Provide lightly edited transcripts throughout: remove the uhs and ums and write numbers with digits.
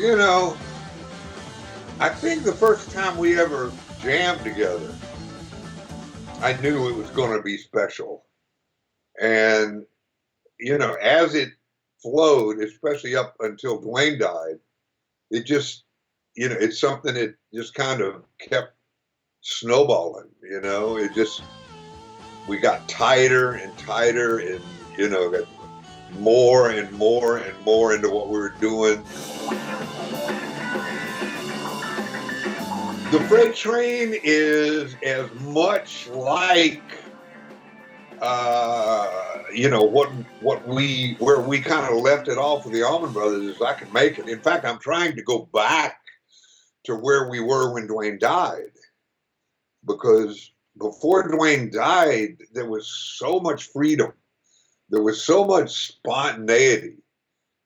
You know, I think the first time we ever jammed together, I knew it was going to be special. And, as it flowed, especially up until Dwayne died, it just, it's something that just kind of kept snowballing, we got tighter and tighter and, got more and more and more into what we were doing. The freight train is as much like, where we kind of left it off with the Allman Brothers as I can make it. In fact, I'm trying to go back to where we were when Dwayne died, because before Dwayne died, there was so much freedom. There was so much spontaneity.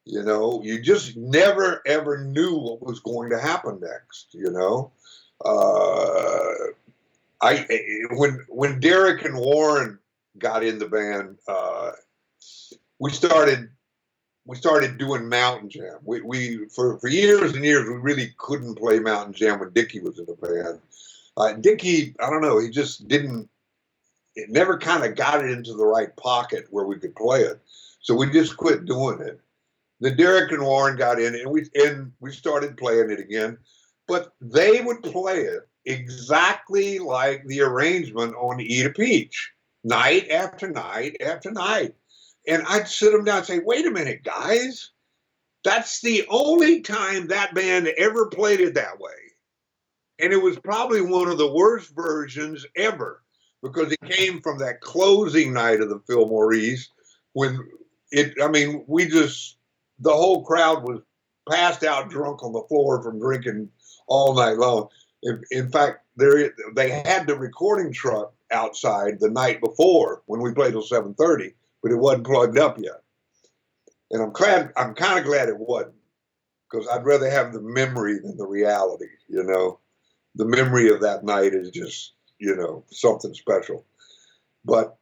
You just never, ever knew what was going to happen next, when Derek and Warren got in the band, we started doing Mountain Jam. We for years and years we really couldn't play Mountain Jam when Dickie was in the band. Dickie, I don't know, he just didn't. It never kind of got it into the right pocket where we could play it, so we just quit doing it. Then Derek and Warren got in, and we started playing it again, but they would play it exactly like the arrangement on Eat a Peach, night after night after night. And I'd sit them down and say, wait a minute, guys, that's the only time that band ever played it that way. And it was probably one of the worst versions ever, because it came from that closing night of the Fillmore East when the whole crowd was passed out drunk on the floor from drinking all night long. In fact, they had the recording truck outside the night before when we played till 7:30, but it wasn't plugged up yet. And I'm kind of glad it wasn't, because I'd rather have the memory than the reality. The memory of that night is just, something special. But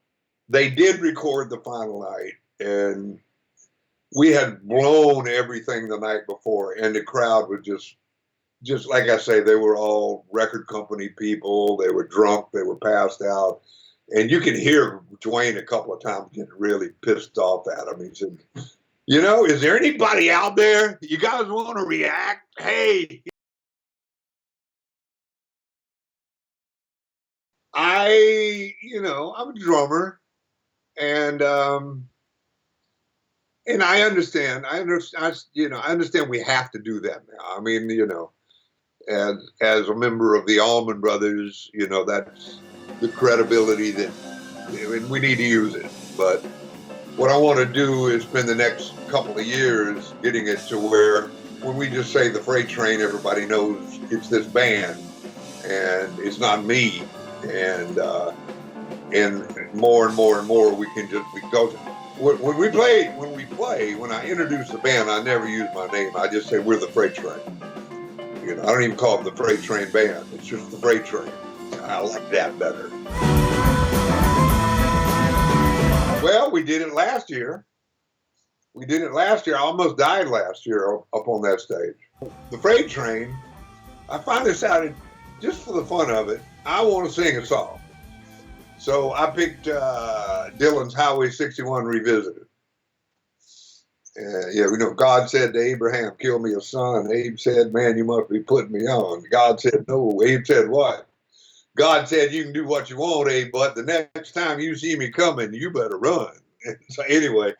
they did record the final night, and we had blown everything the night before, and the crowd was just like I say, they were all record company people. They were drunk. They were passed out. And you could hear Dwayne a couple of times getting really pissed off at him. He said, is there anybody out there? You guys want to react? Hey. I'm a drummer, and I understand. I understand we have to do that now. I mean, as a member of the Allman Brothers, that's the credibility that, and we need to use it. But what I want to do is spend the next couple of years getting it to where when we just say the freight train, everybody knows it's this band, and it's not me. And more and more and more, we go. When I introduce the band, I never use my name. I just say we're the freight train. I don't even call it the freight train band. It's just the freight train. I like that better. Well, we did it last year. I almost died last year up on that stage. The freight train, I finally decided, just for the fun of it, I want to sing a song. So I picked Dylan's Highway 61 Revisited. God said to Abraham, kill me a son. Abe said, man, you must be putting me on. God said, no. Abe said, what? God said, you can do what you want, Abe, but the next time you see me coming, you better run. So anyway,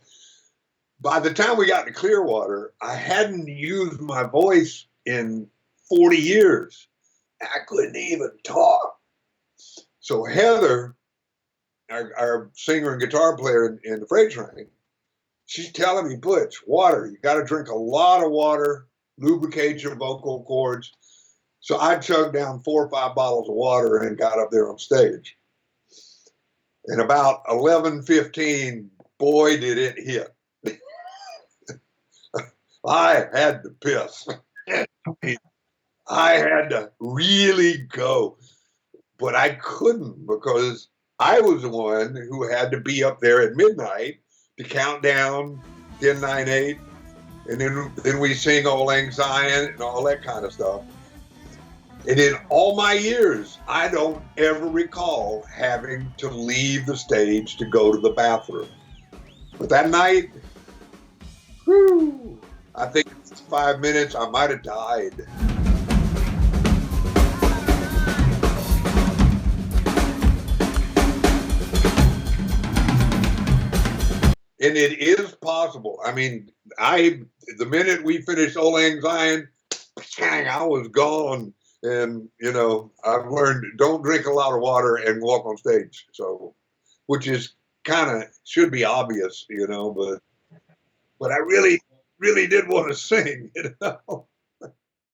by the time we got to Clearwater, I hadn't used my voice in 40 years. I couldn't even talk. So Heather, our singer and guitar player in the freight train, she's telling me, Butch, water. You got to drink a lot of water, lubricate your vocal cords. So I chugged down 4 or 5 bottles of water and got up there on stage. And about 11:15, boy, did it hit. I had to piss. I had to really go. But I couldn't, because I was the one who had to be up there at midnight to count down 10, 9, 8. And then we sing Auld Lang Syne and all that kind of stuff. And in all my years, I don't ever recall having to leave the stage to go to the bathroom. But that night, whew, I think it's 5 minutes, I might have died. And it is possible. I mean, the minute we finished Auld Lang Syne, I was gone. And, you know, I've learned don't drink a lot of water and walk on stage. So, which is kind of should be obvious, you know, but I really, really did want to sing, you know.